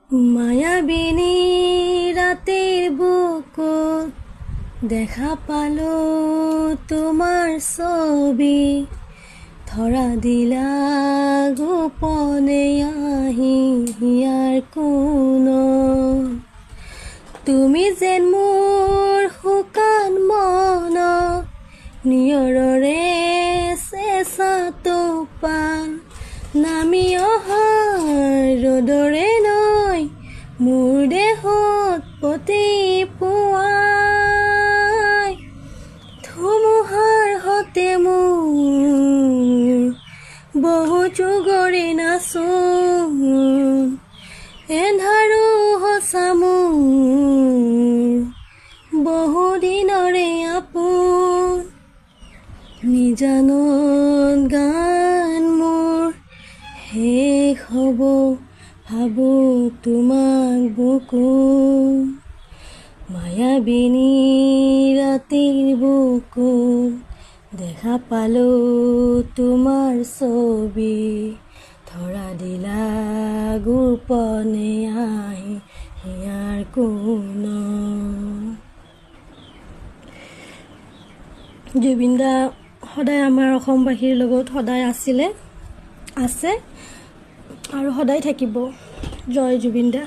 মায়াবিনী ৰাতেৰ বুকুত দেখা পালো তোমাৰ ছবি ধৰা দিলা গোপনে আহি হিয়াৰ কোণত তুমি যেন মোৰ শুকান মন নিয়ৰৰে চেঁচা টোপাল নামি অহা ৰ'দৰে নৈ মোৰ দেহত পতি পুৱাই ধুমুহাৰ হতে মোৰ বহু যুগৰে নাচোন এন্ধাৰো সঁচা মোৰ বহু দিনৰে আপোন নিজানত গান মোৰ শেষ হ'ব ভাবো তোমাক বুকুত মায়াবিনী ৰাতিৰ বুকুত দেখা পালো তোমাৰ ছবি ধৰা দিলা গোপনে আহি হিয়াৰ কোণত। জুবিন দা সদায় আমাৰ অসমবাসীৰ লগত সদায় আছে আৰু সদায় থাকিব। জয় জুবিন দা।